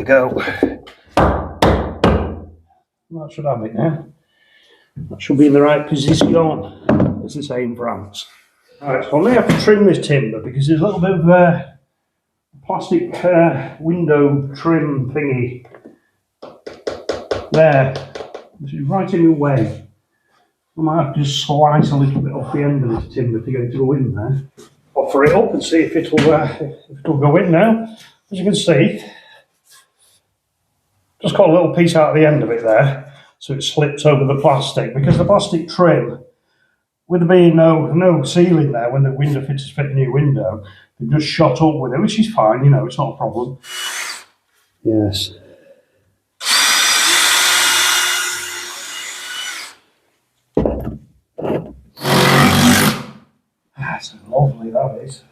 go. That should have it now. That should be in the right position, as they say in France. Right, so I may have to trim this timber because there's a little bit of plastic window trim thingy there. This is right in the way. I might have to just slice a little bit off the end of this timber to get it to go in there. Offer it up and see if it'll go in now. As you can see, just got a little piece out of the end of it there, so it slips over the plastic, because the plastic trim, with there being no ceiling there when the window fitters fit a new window, they just shot up with it, which is fine, you know, it's not a problem. Yes. That's lovely, that is.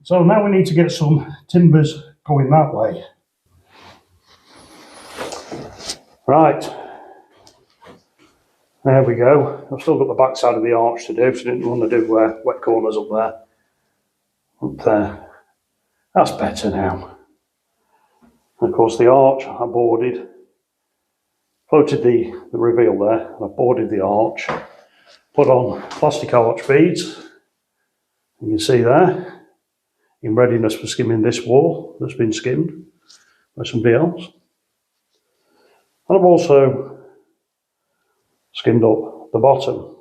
So now we need to get some timbers going that way. Right. There we go. I've still got the back side of the arch to do, so I didn't want to do wet corners up there. Up there. That's better now. And of course the arch I boarded, floated the reveal there, I boarded the arch, put on plastic arch beads, you can see there, in readiness for skimming this wall that's been skimmed by somebody else. And I've also skimmed up the bottom.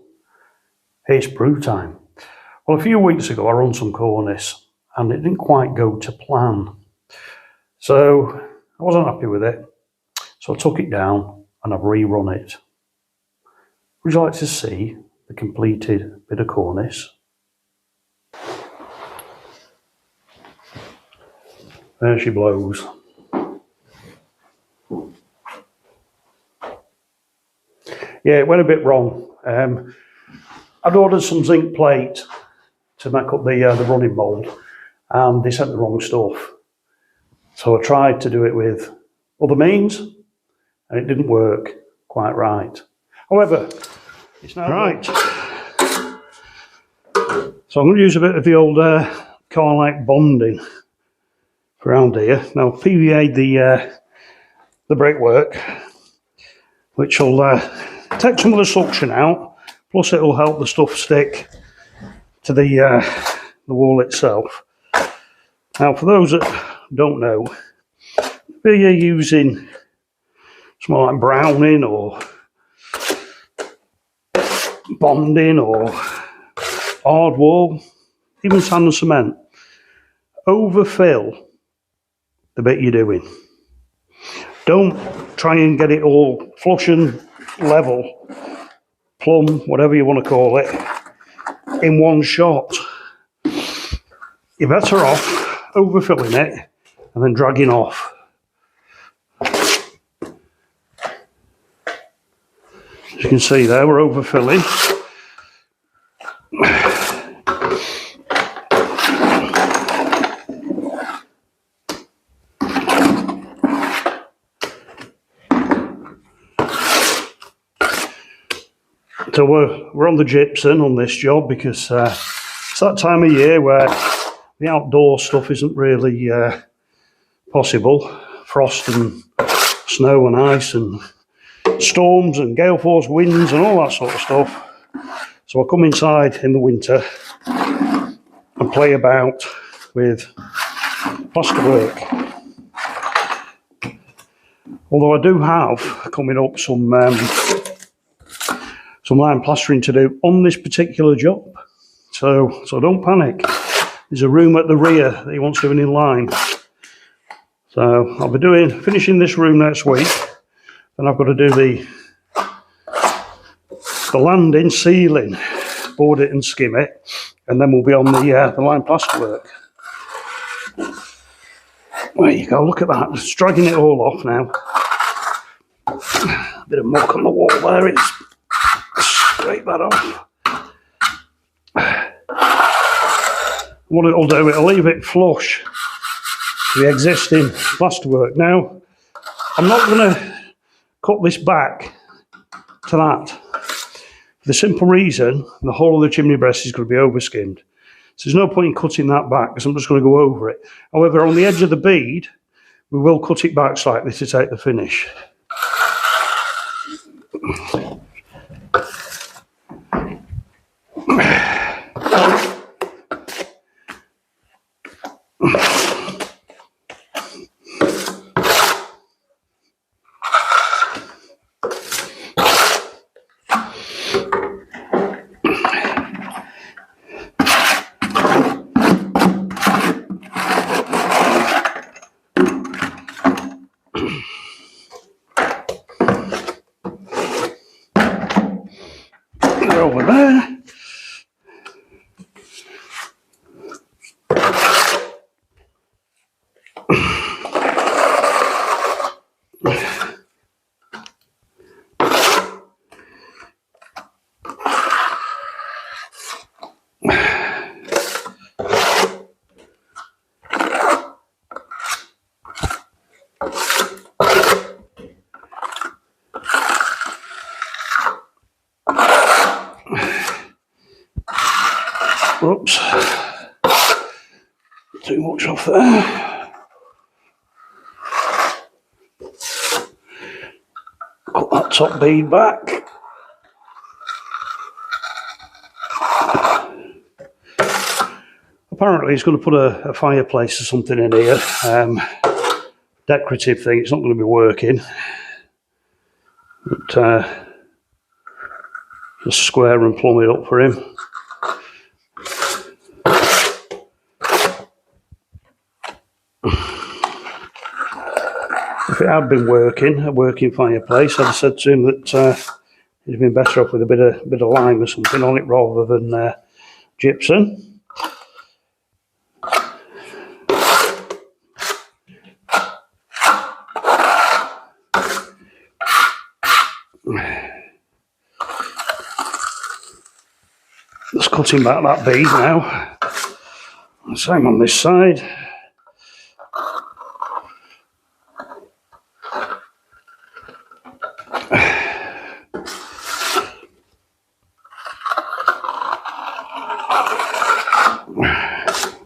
It's brew time. Well, a few weeks ago I run some cornice and it didn't quite go to plan. So I wasn't happy with it. So I took it down and I've rerun it. Would you like to see the completed bit of cornice? There she blows. Yeah, it went a bit wrong. I'd ordered some zinc plate to make up the running mould, and they sent the wrong stuff. So I tried to do it with other means, and it didn't work quite right. However, it's now right. So I'm going to use a bit of the old Carlite bonding around here. Now PVA'd the brickwork, which will take some of the suction out, plus it will help the stuff stick to the wall itself. Now for those that don't know, if you're using something like browning or bonding or hard wall, even sand and cement, overfill the bit you're doing. Don't try and get it all flush and level, plumb, whatever you want to call it, in one shot. You're better off overfilling it and then dragging off. As you can see there, we're overfilling. So we're on the gypsum on this job because it's that time of year where the outdoor stuff isn't really possible. Frost and snow and ice and storms and gale force winds and all that sort of stuff. So I come inside in the winter and play about with plasterwork. Although I do have coming up some line plastering to do on this particular job. So don't panic. There's a room at the rear that he wants doing in line. So I'll be finishing this room next week. Then I've got to do the landing, ceiling, board it and skim it, and then we'll be on the line plasterwork. There you go, look at that, just dragging it all off now. A bit of muck on the wall there, it's scrape that off. What it'll do, it'll leave it flush to the existing plasterwork. Now, I'm not going to cut this back to that. For the simple reason, the whole of the chimney breast is going to be overskimmed. So there's no point in cutting that back because I'm just going to go over it. However, on the edge of the bead, we will cut it back slightly to take the finish. Over there. Oops, too much off there. Cut that top bead back. Apparently he's going to put a fireplace or something in here. Decorative thing, it's not going to be working. But just square and plumb it up for him. If it had been a working fireplace, I'd have said to him that it'd been better off with a bit of lime or something on it rather than gypsum. Just cutting back that bead now. Same on this side.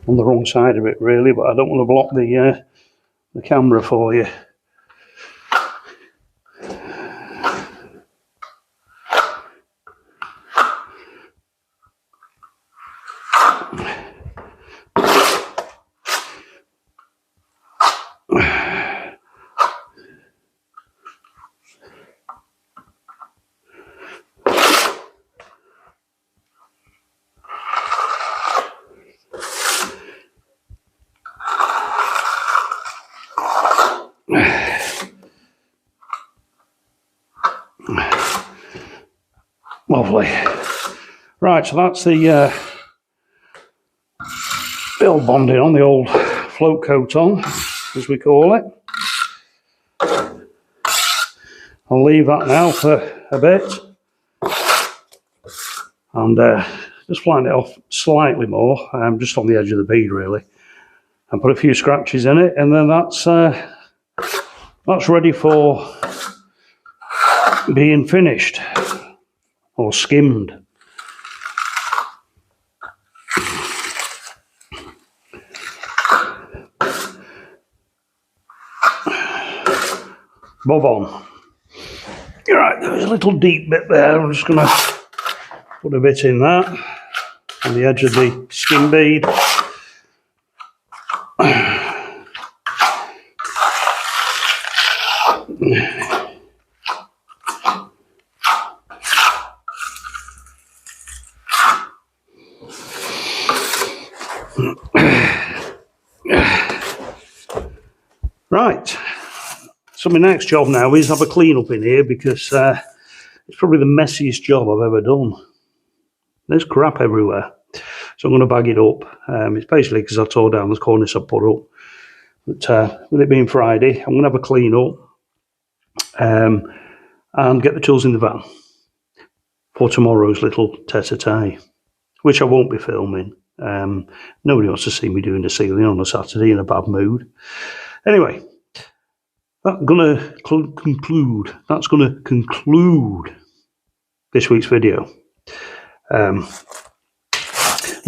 On the wrong side of it really, but I don't want to block the camera for you. Lovely. Right, so that's the build bonding on, the old float coat on, as we call it. I'll leave that now for a bit and just line it off slightly more, just on the edge of the bead really, and put a few scratches in it, and then that's ready for being finished or skimmed. Bob on. Right, there's a little deep bit there. I'm just going to put a bit in that on the edge of the skim bead. Right, so my next job now is have a clean up in here because it's probably the messiest job I've ever done. There's crap everywhere, so I'm going to bag it up. It's basically because I tore down the cornice I put up. But with it being Friday, I'm going to have a clean up and get the tools in the van for tomorrow's little tete-a-tete, which I won't be filming. Nobody wants to see me doing the ceiling on a Saturday in a bad mood. Anyway, that's going to conclude this week's video. Now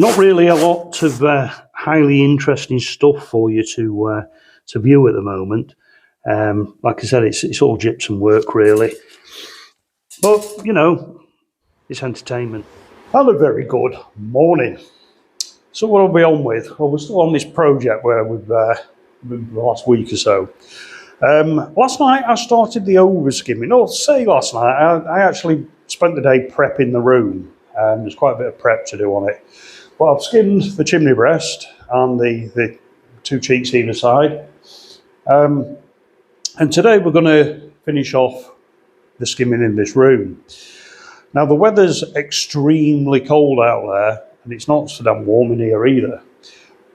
Not really a lot of highly interesting stuff for you to view at the moment. Like I said, it's all gypsum work really, but you know, it's entertainment. And a very good morning. So what are we on with? Well, we're still on this project where we've been the last week or so. Last night I started the over skimming. Oh, say last night, I actually spent the day prepping the room. There's quite a bit of prep to do on it. But I've skimmed the chimney breast and the two cheeks either side. And today we're going to finish off the skimming in this room. Now the weather's extremely cold out there, and it's not so damn warm in here either.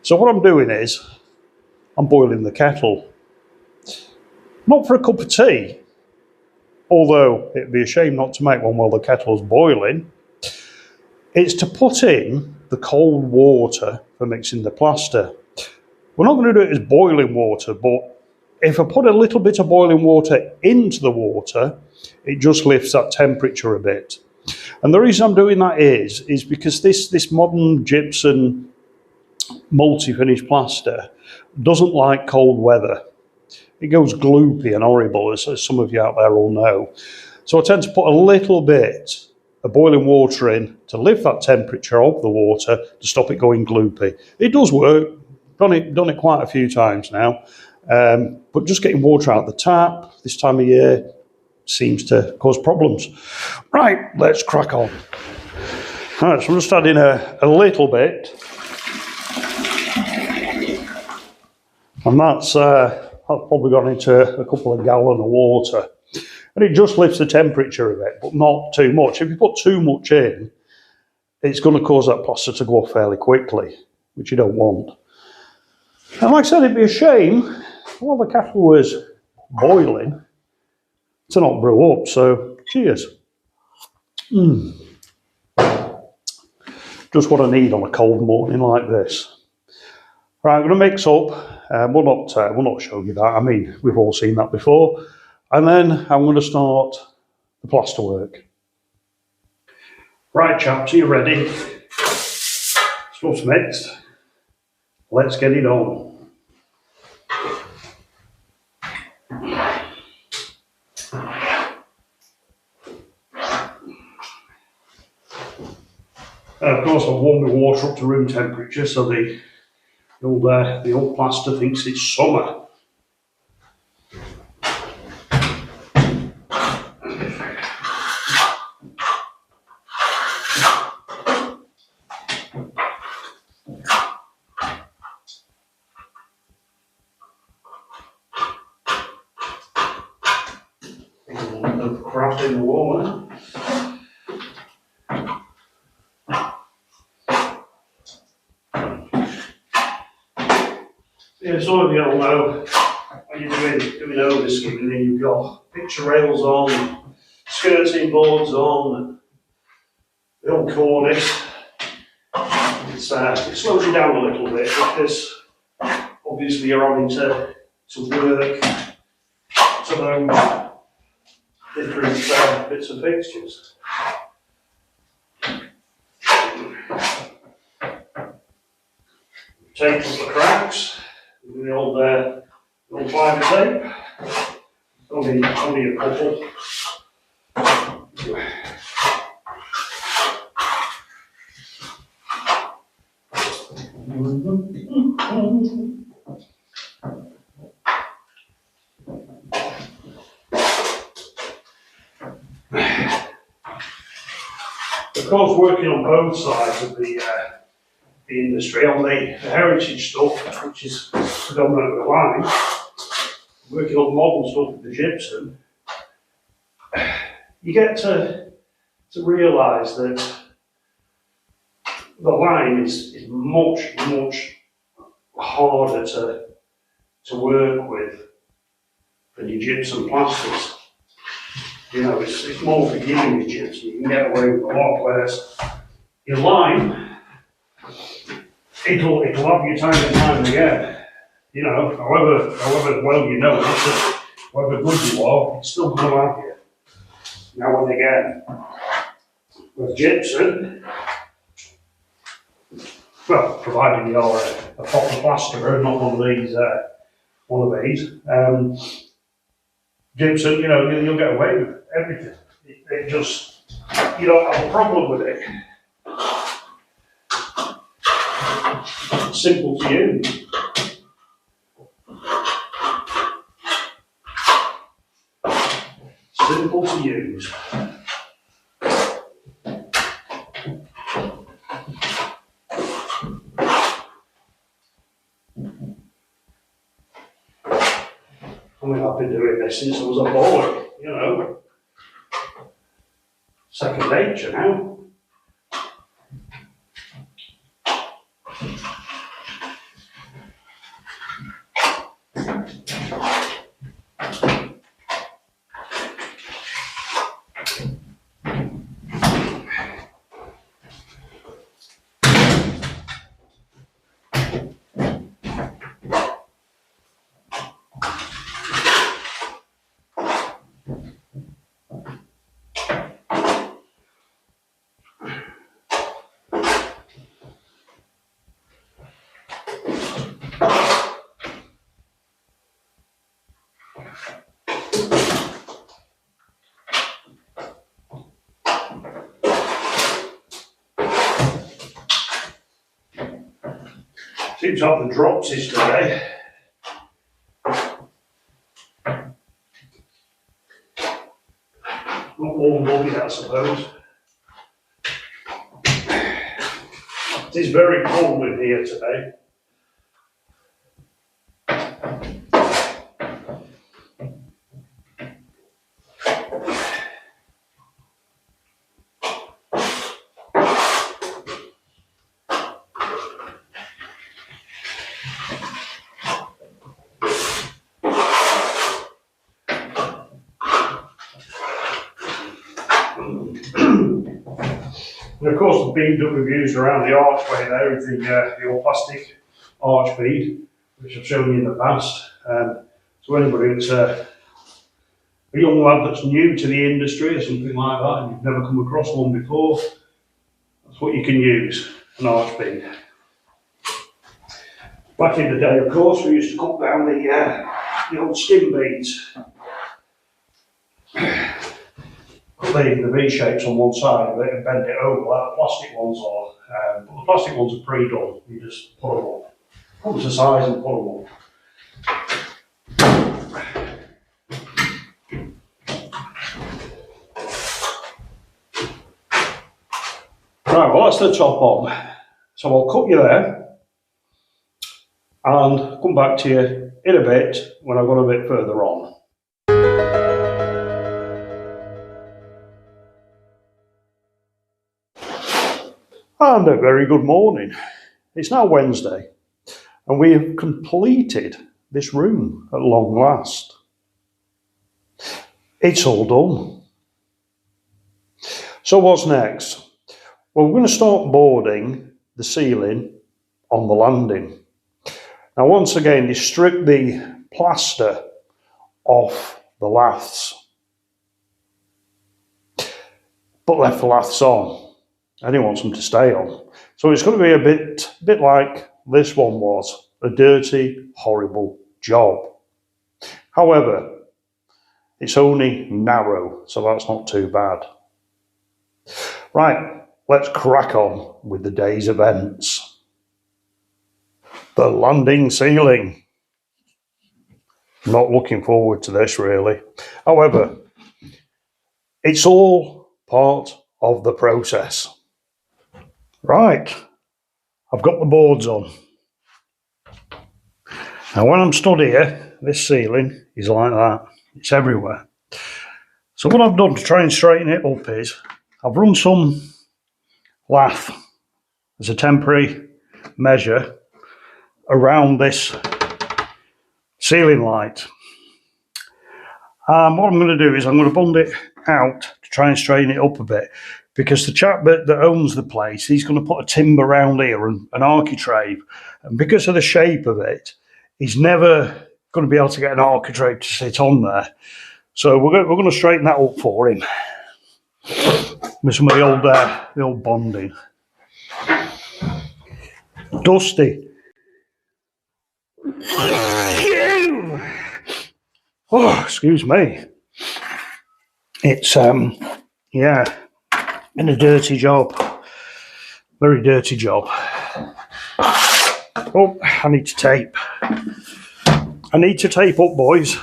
So what I'm doing is, I'm boiling the kettle. Not for a cup of tea, although it'd be a shame not to make one while the kettle's boiling. It's to put in the cold water for mixing the plaster. We're not going to do it as boiling water, but if I put a little bit of boiling water into the water, it just lifts that temperature a bit. And the reason I'm doing that is because this modern gypsum multi-finish plaster doesn't like cold weather. It goes gloopy and horrible, as some of you out there will know. So I tend to put a little bit of boiling water in to lift that temperature of the water to stop it going gloopy. It does work. Done it quite a few times now. But just getting water out the tap this time of year seems to cause problems. Right, let's crack on. All right, so I'm just adding a little bit. And that's probably gone into a couple of gallons of water. And it just lifts the temperature a bit, but not too much. If you put too much in, it's going to cause that plaster to go off fairly quickly, which you don't want. And like I said, it'd be a shame while the kettle was boiling to not brew up. So cheers. Just what I need on a cold morning like this. Right, I'm going to mix up. We'll not show you that. I mean, we've all seen that before. And then I'm going to start the plaster work. Right, chaps, are you ready? Stuff's mixed. Let's get it on. Of course, I've warmed the water up to room temperature so the old plaster thinks it's summer. The crap in the water. Yeah, some of you all know when you're doing over skimming and you've got picture rails on, skirting boards on, the old cornice. It slows you down a little bit because obviously you're having to work to those different bits of fixtures. Tape up the cracks with the old fibre tape. Only a couple. Of course, working on both sides of the industry, on the heritage stuff, which is predominantly the line, working on modern stuff with the gypsum, you get to realise that the line is much harder to work with than your gypsum plasters. You know, it's more forgiving with gypsum. You can get away with a lot, whereas your lime, it'll have you time and time again. You know, however well you know it, however good you are, it's still going to have you now and again. With gypsum, well, providing you're a proper plasterer, not one of these. Gypsum, you know, you'll get away with everything. It just, you don't have a problem with it. It's simple to use. Simple to use. I mean, I've been doing this since I was a boy, you know. Second nature now. Seems to have the dropsies today. Not warm body, I suppose. It is very cold in here today. And of course, the bead that we've used around the archway there is the old plastic arch bead, which I've shown you in the past. So anybody that's a young lad that's new to the industry or something like that, and you've never come across one before, that's what you can use, an arch bead. Back in the day, of course, we used to cut down the old skin beads. Put the V-shapes on one side of it and bend it over like the plastic ones are. But the plastic ones are pre-done. You just put them up. Put them to size and put them up. Right, well that's the top on. So I'll cut you there and come back to you in a bit when I've got a bit further on. And a very good morning. It's now Wednesday and we have completed this room at long last. It's all done. So what's next? Well, we're going to start boarding the ceiling on the landing. Now once again, they stripped the plaster off the laths, but left the laths on. And he wants them to stay on. So it's going to be a bit like this one was, a dirty, horrible job. However, it's only narrow, so that's not too bad. Right, let's crack on with the day's events. The landing ceiling. Not looking forward to this really. However, it's all part of the process. Right, I've got the boards on. Now when I'm stood here, this ceiling is like that. It's everywhere. So what I've done to try and straighten it up is, I've run some lath as a temporary measure around this ceiling light. What I'm going to do is I'm going to bund it out to try and straighten it up a bit, because the chap that owns the place, he's going to put a timber around here and an architrave, and because of the shape of it, he's never going to be able to get an architrave to sit on there. So we're going to straighten that up for him with some of the old bonding. dusty. Oh, excuse me. It's yeah, been a dirty job. Very dirty job. Oh, I need to tape. I need to tape up, boys.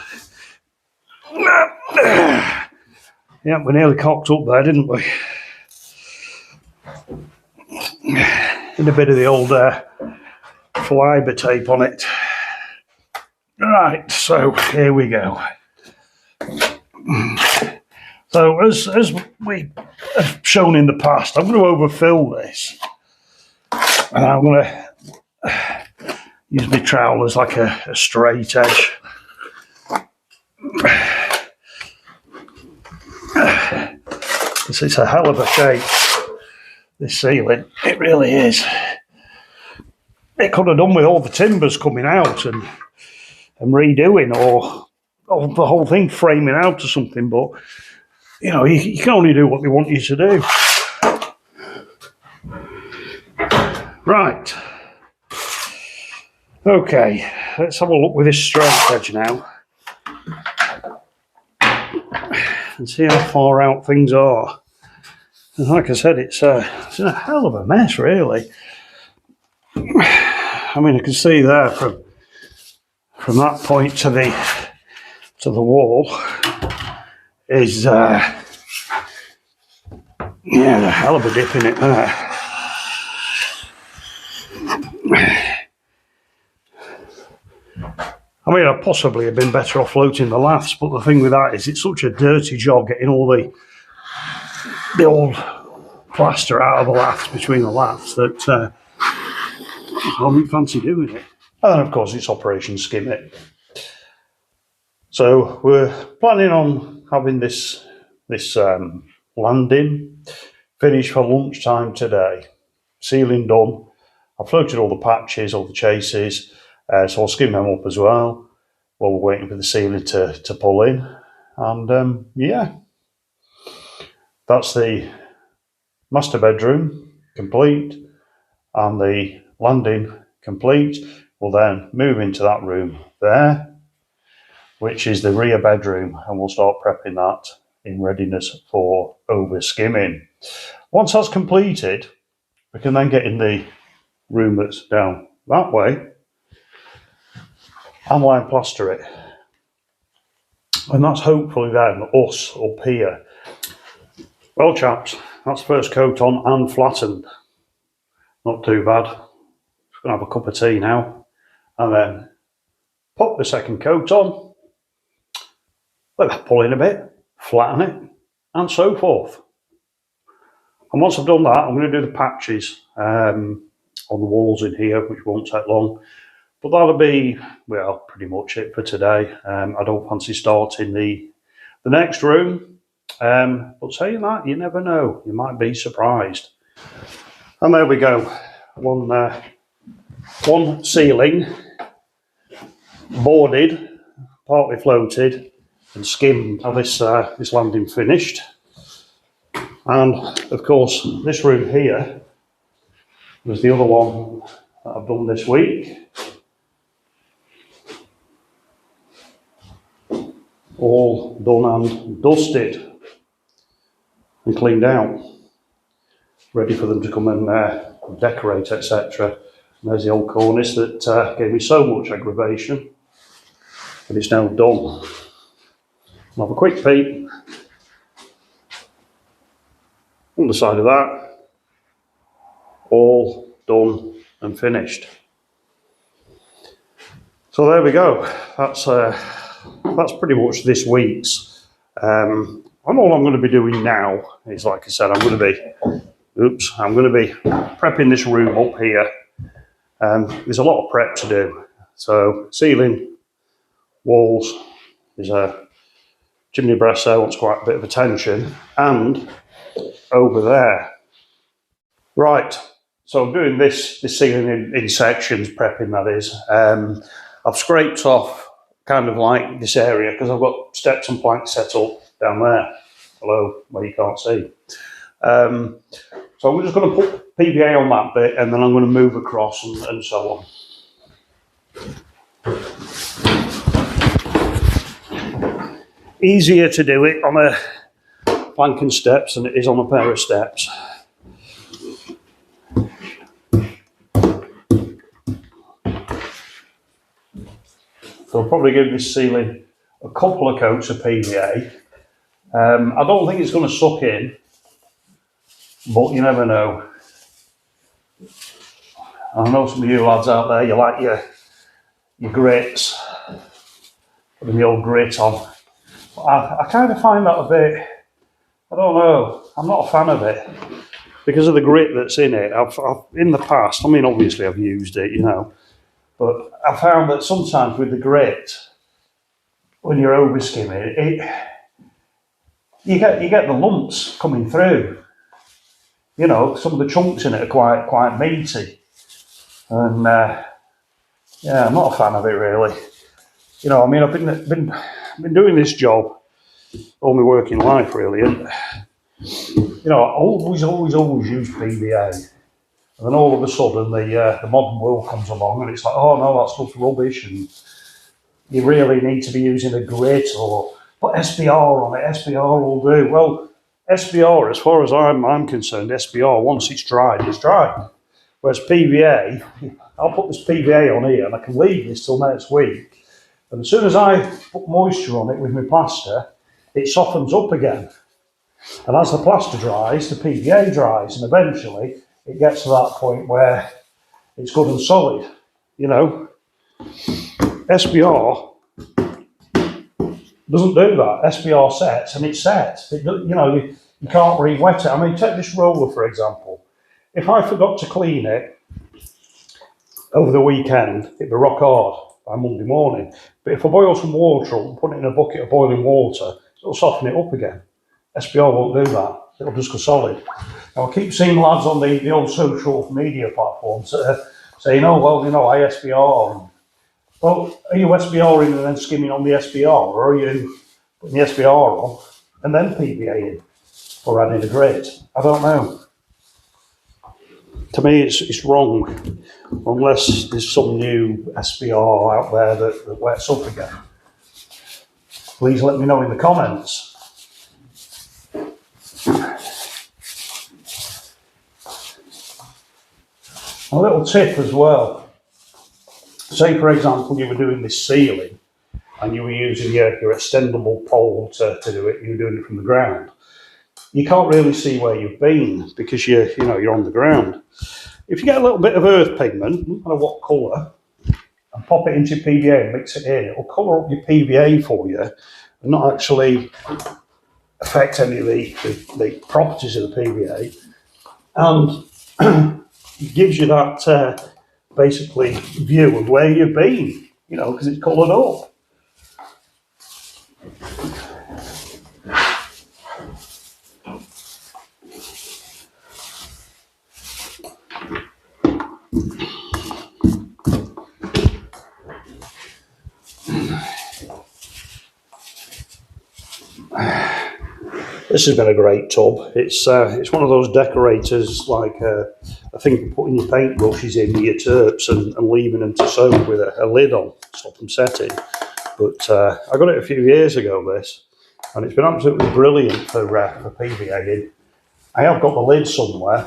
Yeah, we nearly cocked up there, didn't we? Did a bit of the old fibre tape on it. Right, so here we go. So as we have shown in the past, I'm going to overfill this, and I'm going to use my trowel as like a straight edge. It's a hell of a shape, this ceiling. It really is. It could have done with all the timbers coming out and redoing, or the whole thing framing out to something, but you know, you can only do what they want you to do. Right. Okay, let's have a look with this straight edge now and see how far out things are. And like I said, it's in a hell of a mess, really. I mean, I can see there from that point to the wall is yeah, a hell of a dip in it there. I mean, I possibly have been better off floating the laths, but the thing with that is it's such a dirty job getting all the old plaster out of the laths, between the laths, that I wouldn't fancy doing it. And of course, it's Operation Skim It. So we're planning on having this landing finished for lunchtime today. Ceiling done. I've floated all the patches, all the chases, so I'll skim them up as well while we're waiting for the ceiling to pull in. And yeah, that's the master bedroom complete and the landing complete. We'll then move into that room there, which is the rear bedroom, and we'll start prepping that in readiness for over skimming. Once that's completed, we can then get in the room that's down that way and line plaster it. And that's hopefully then us up here. Well, chaps, that's first coat on and flattened. Not too bad. Just gonna have a cup of tea now and then pop the second coat on, let that pull in a bit, flatten it, and so forth. And once I've done that, I'm going to do the patches on the walls in here, which won't take long. But that'll be, well, pretty much it for today. I don't fancy starting the next room. But saying that, you never know. You might be surprised. And there we go. One ceiling, boarded, partly floated, and skimmed. Now this landing finished. And of course, this room here was the other one that I've done this week. All done and dusted and cleaned out, ready for them to come and decorate, etc. And there's the old cornice that gave me so much aggravation, but it's now done. I'll have a quick peek on the side of that, all done and finished. So there we go. That's pretty much this week's. And all I'm going to be doing now is, like I said, I'm going to be prepping this room up here. There's a lot of prep to do. So ceiling, walls, there's a chimney breast there wants quite a bit of attention, and over there. Right, so I'm doing this ceiling in sections, prepping that is. I've scraped off kind of like this area because I've got steps and planks set up down there, below where you can't see. So we're just going to put PVA on that bit, and then I'm going to move across and so on. Easier to do it on a planking steps than it is on a pair of steps. So I'll probably give this ceiling a couple of coats of PVA. I don't think it's going to suck in, but you never know. I know some of you lads out there, you like your grits, putting the old grit on. But I kind of find that a bit, I don't know, I'm not a fan of it. Because of the grit that's in it. I've in the past, I mean obviously I've used it, you know, but I found that sometimes with the grit, when you're over skimming, you get the lumps coming through. You know, some of the chunks in it are quite meaty, and yeah, I'm not a fan of it really. You know, I mean, I've been doing this job all my working life really, and you know, I always use PVA, and then all of a sudden the modern world comes along, and it's like, oh no, that stuff's rubbish, and you really need to be using a grit or put SBR on it. SBR will do. Well, SBR, as far as I'm concerned, SBR, once it's dried, it's dried. Whereas PVA, I'll put this PVA on here and I can leave this till next week. And as soon as I put moisture on it with my plaster, it softens up again. And as the plaster dries, the PVA dries, and eventually it gets to that point where it's good and solid. You know, SBR doesn't do that. SBR sets and it's set. You know, you can't re-wet it. I mean, take this roller for example. If I forgot to clean it over the weekend, it'd be rock hard by Monday morning. But if I boil some water up and put it in a bucket of boiling water, it'll soften it up again. SBR won't do that. It'll just go solid. Now, I keep seeing lads on the old social media platforms saying, oh, well, you know, I SBR. Well, are you SBRing and then skimming on the SBR, or are you putting the SBR on and then PVA in, or adding a grit? I don't know. To me, it's wrong, unless there's some new SBR out there that wets up again. Please let me know in the comments. A little tip as well. Say, for example, you were doing this ceiling and you were using your extendable pole to do it, you were doing it from the ground. You can't really see where you've been because you're on the ground. If you get a little bit of earth pigment, no matter what colour, and pop it into PVA and mix it in, it'll colour up your PVA for you and not actually affect any of the properties of the PVA. And it gives you that basically view of where you've been, you know, because it's coloured up. This has been a great tub. It's one of those decorators, like I think putting your paintbrushes in with your terps and leaving them to soak with a lid on, stop them setting. But I got it a few years ago, this, and it's been absolutely brilliant for PVA. I have got the lid somewhere,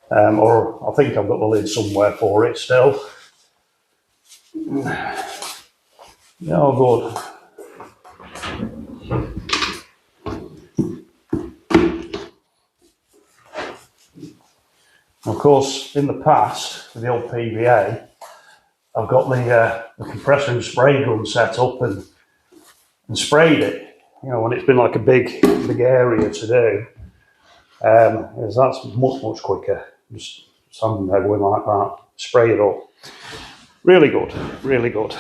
or I think I've got the lid somewhere for it still. Yeah, good. Of course, in the past, with the old PVA, I've got the compressor and spray gun set up and sprayed it. You know, when it's been like a big area to do, that's much quicker. Just something going like that, spray it up. Really good, really good.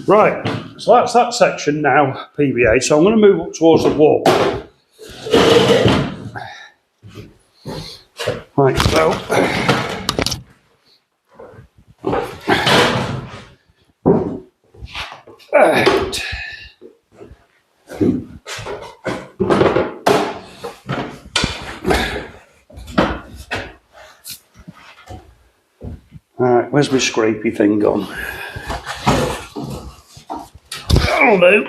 Right, so that's that section now, PVA. So I'm going to move up towards the wall. Right, so right. Where's my scrapey thing gone? That'll do.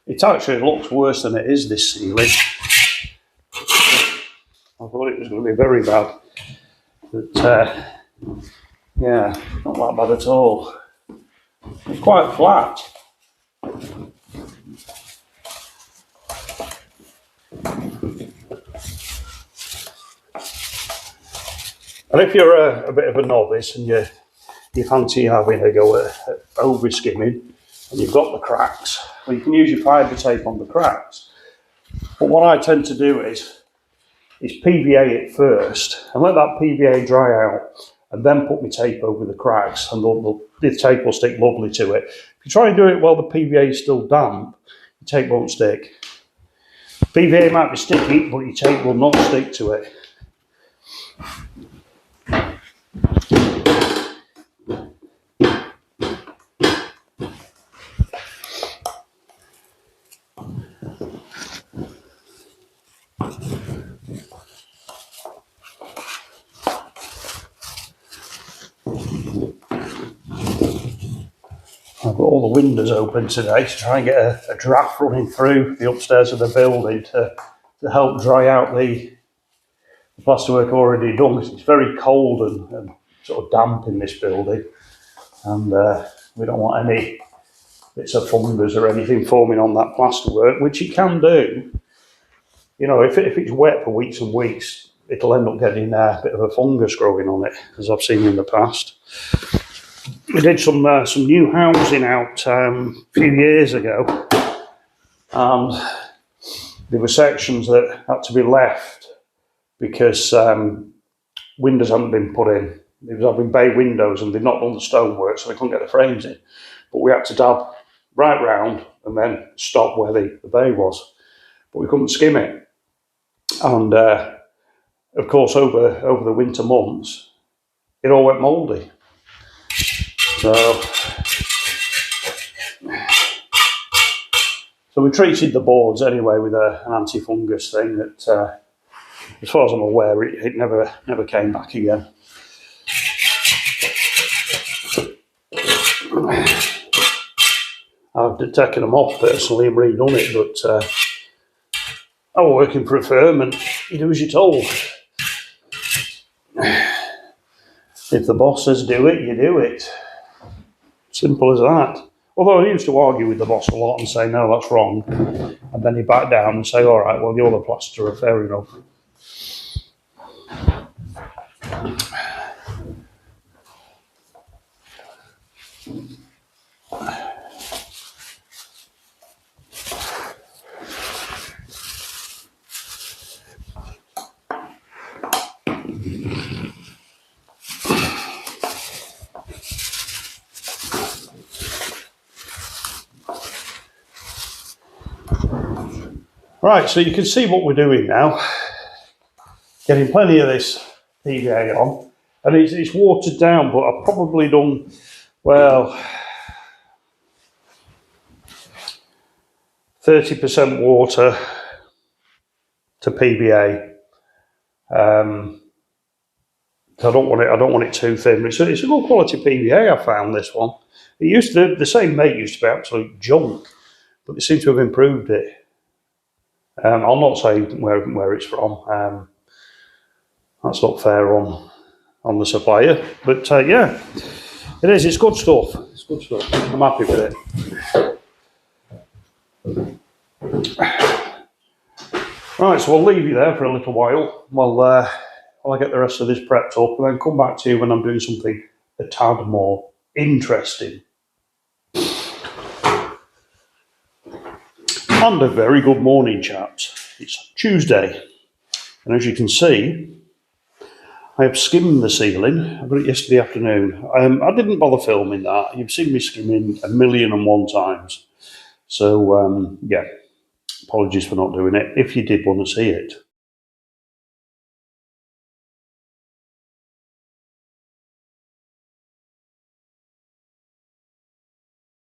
It actually looks worse than it is, this ceiling. I thought it was going to be very bad. But, yeah, not that bad at all. It's quite flat. And if you're a bit of a novice and you fancy having a go at over skimming and you've got the cracks, well, you can use your fibre tape on the cracks. But what I tend to do is PVA it first and let that PVA dry out and then put my tape over the cracks, and the tape will stick lovely to it. If you try and do it while the PVA is still damp, the tape won't stick. PVA might be sticky, but your tape will not stick to it. I've got all the windows open today to try and get a draft running through the upstairs of the building to help dry out the plasterwork already done, because it's very cold and sort of damp in this building, and we don't want any bits of fungus or anything forming on that plasterwork, which it can do. You know, if it's wet for weeks and weeks, it'll end up getting a bit of a fungus growing on it, as I've seen in the past. We did some new housing out a few years ago, and there were sections that had to be left because windows hadn't been put in. They was having bay windows and they'd not done the stonework, so they couldn't get the frames in. But we had to dab right round and then stop where the bay was. But we couldn't skim it. And of course, over the winter months, it all went mouldy. So we treated the boards anyway with an anti-fungus thing that, as far as I'm aware, it never came back again. I've taken them off personally and redone it, but I was working for a firm and you do as you're told. If the boss says do it, you do it. Simple as that. Although I used to argue with the boss a lot and say, no, that's wrong. And then he'd back down and say, all right, well, you're the plasterer, fair enough. Right, so you can see what we're doing now. Getting plenty of this PVA on, and it's watered down, but I've probably done, well, 30% water to PVA. So I don't want it too thin. It's a good quality PVA. I found this one. It used to, the same mate used to be absolute junk, but they seem to have improved it. I'll not say where it's from. That's not fair on the supplier. But yeah, it is. It's good stuff. It's good stuff. I'm happy with it. Right, so I'll leave you there for a little while while I get the rest of this prepped up, and then come back to you when I'm doing something a tad more interesting. And a very good morning, chaps. It's Tuesday, and as you can see, I have skimmed the ceiling. I got it yesterday afternoon. I didn't bother filming that. You've seen me skimming 1,000,001 times. So, yeah, apologies for not doing it, if you did want to see it.